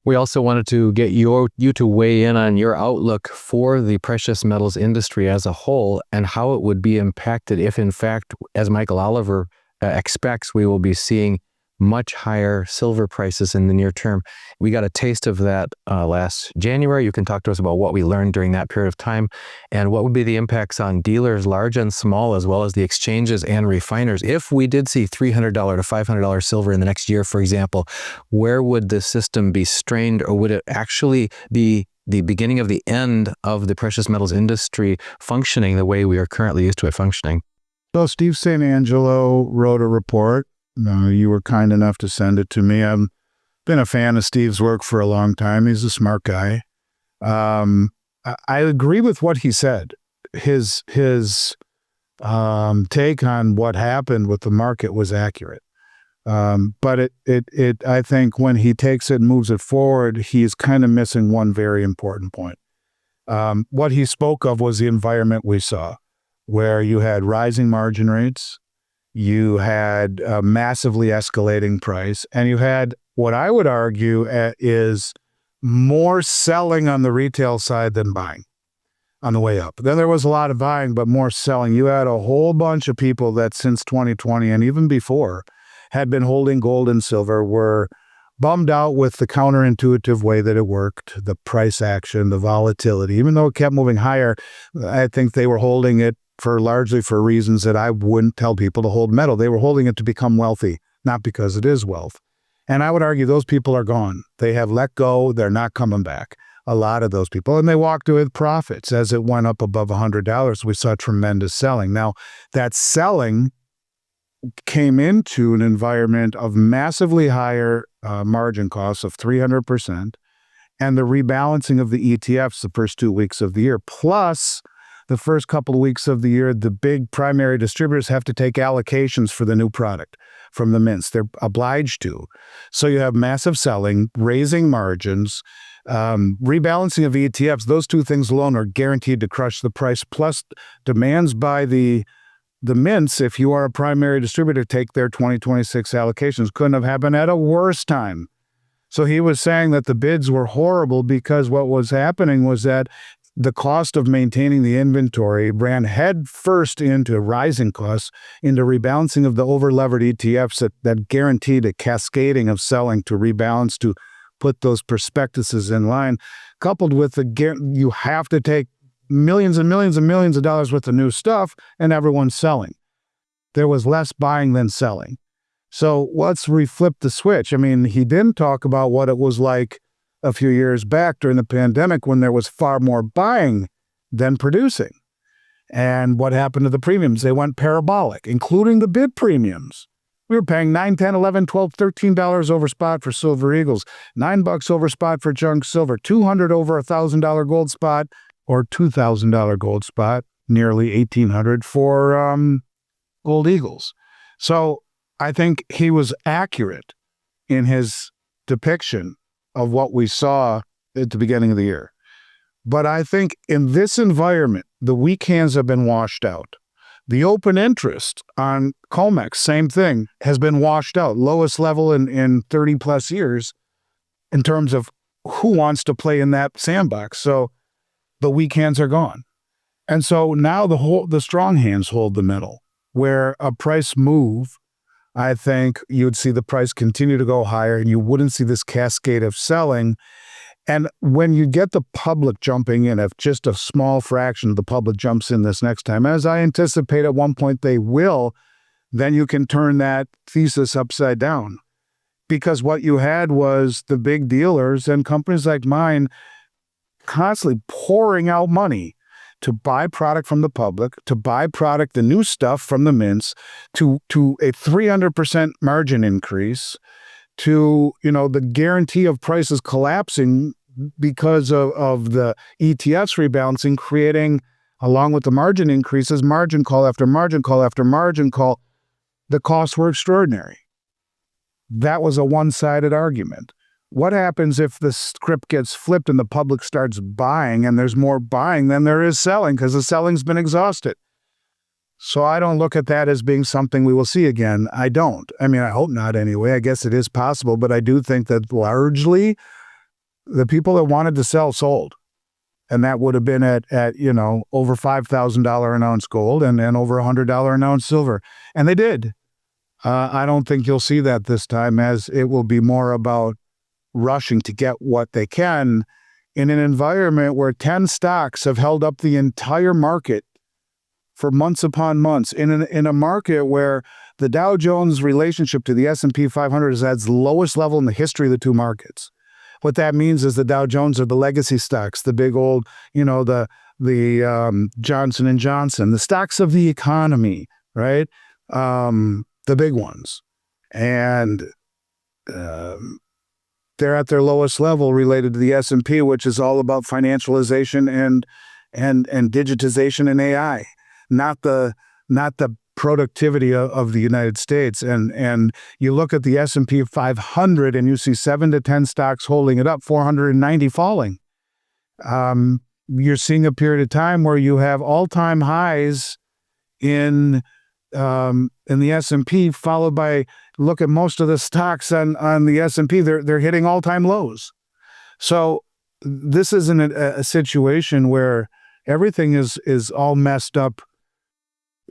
We also wanted to get you to weigh in on your outlook for the precious metals industry as a whole and how it would be impacted if, in fact, as Michael Oliver expects, we will be seeing much higher silver prices in the near term. We got a taste of that last January. You can talk to us about what we learned during that period of time and what would be the impacts on dealers, large and small, as well as the exchanges and refiners. If we did see $300 to $500 silver in the next year, for example, where would the system be strained, or would it actually be the beginning of the end of the precious metals industry functioning the way we are currently used to it functioning? So Steve St. Angelo wrote a report. You were kind enough to send it to me. I've been a fan of Steve's work for a long time. He's a smart guy. I agree with what he said. His take on what happened with the market was accurate. But I think when he takes it and moves it forward, he's kind of missing one very important point. What he spoke of was the environment we saw, where you had rising margin rates, you had a massively escalating price, and you had what I would argue is more selling on the retail side than buying on the way up. Then there was a lot of buying, but more selling. You had a whole bunch of people that since 2020 and even before had been holding gold and silver, were bummed out with the counterintuitive way that it worked, the price action, the volatility. Even though it kept moving higher, I think they were holding it largely for reasons that I wouldn't tell people to hold metal. They were holding it to become wealthy, not because it is wealth. And I would argue those people are gone. They have let go. They're not coming back. A lot of those people. And they walked away with profits. As it went up above $100, we saw tremendous selling. Now, that selling came into an environment of massively higher margin costs of 300%, and the rebalancing of the ETFs the first 2 weeks of the year, plus the first couple of weeks of the year, the big primary distributors have to take allocations for the new product from the mints. They're obliged to. So you have massive selling, raising margins, rebalancing of ETFs. Those two things alone are guaranteed to crush the price, plus demands by the mints, if you are a primary distributor, take their 2026 allocations. Couldn't have happened at a worse time. So he was saying that the bids were horrible because what was happening was that the cost of maintaining the inventory ran head first into rising costs, into rebalancing of the over-levered ETFs that guaranteed a cascading of selling to rebalance, to put those prospectuses in line, coupled with you have to take millions and millions and millions of dollars worth of new stuff, and everyone's selling. There was less buying than selling. So let's reflip the switch. I mean, he didn't talk about what it was like a few years back during the pandemic when there was far more buying than producing. And what happened to the premiums? They went parabolic, including the bid premiums. We were paying $9, $10, $11, $12, $13 over spot for Silver Eagles, $9 over spot for junk silver, $200 over $1,000 gold spot, or $2,000 gold spot, nearly $1,800 for Gold Eagles. So I think he was accurate in his depiction of what we saw at the beginning of the year. But I think in this environment, the weak hands have been washed out. The open interest on COMEX, same thing, has been washed out. Lowest level in 30 plus years in terms of who wants to play in that sandbox. So the weak hands are gone. And so now the strong hands hold the middle, where a price move, I think you'd see the price continue to go higher and you wouldn't see this cascade of selling. And when you get the public jumping in, if just a small fraction of the public jumps in this next time, as I anticipate at one point they will, then you can turn that thesis upside down. Because what you had was the big dealers and companies like mine constantly pouring out money to buy product from the public, to buy product, the new stuff from the mints, to a 300% margin increase, to, the guarantee of prices collapsing because of the ETFs rebalancing, creating, along with the margin increases, margin call after margin call after margin call. The costs were extraordinary. That was a one-sided argument. What happens if the script gets flipped and the public starts buying and there's more buying than there is selling because the selling's been exhausted? So I don't look at that as being something we will see again. I don't. I mean, I hope not anyway. I guess it is possible, but I do think that largely The people that wanted to sell sold. And that would have been at over $5,000 an ounce gold and over $100 an ounce silver. And they did. I don't think you'll see that this time, as it will be more about rushing to get what they can in an environment where 10 stocks have held up the entire market for months upon months, in a market where the Dow Jones relationship to the S&P 500 is at its lowest level in the history of the two markets. What that means is the Dow Jones are the legacy stocks, the big old, the Johnson & Johnson, the stocks of the economy, right? The big ones. And they're at their lowest level related to the S&P, which is all about financialization and digitization and AI, not the productivity of the United States. And you look at the S&P 500 and you see 7 to 10 stocks holding it up, 490 falling. You're seeing a period of time where you have all-time highs in the S&P, followed by, look at most of the stocks on the S&P, they're hitting all-time lows. So this isn't a situation where everything is all messed up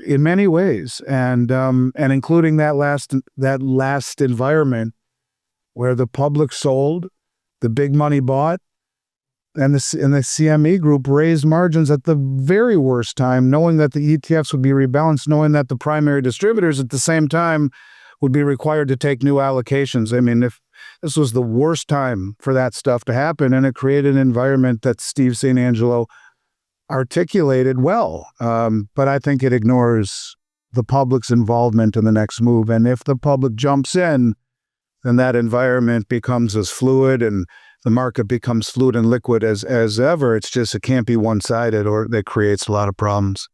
in many ways, and including that last environment where the public sold, the big money bought, and the CME group raised margins at the very worst time, knowing that the ETFs would be rebalanced, knowing that the primary distributors at the same time would be required to take new allocations. I mean, if this was the worst time for that stuff to happen, and it created an environment that Steve St. Angelo articulated well. But I think it ignores the public's involvement in the next move. And if the public jumps in, then that environment becomes as fluid and the market becomes fluid and liquid as ever. It's just, it can't be one-sided, or that creates a lot of problems.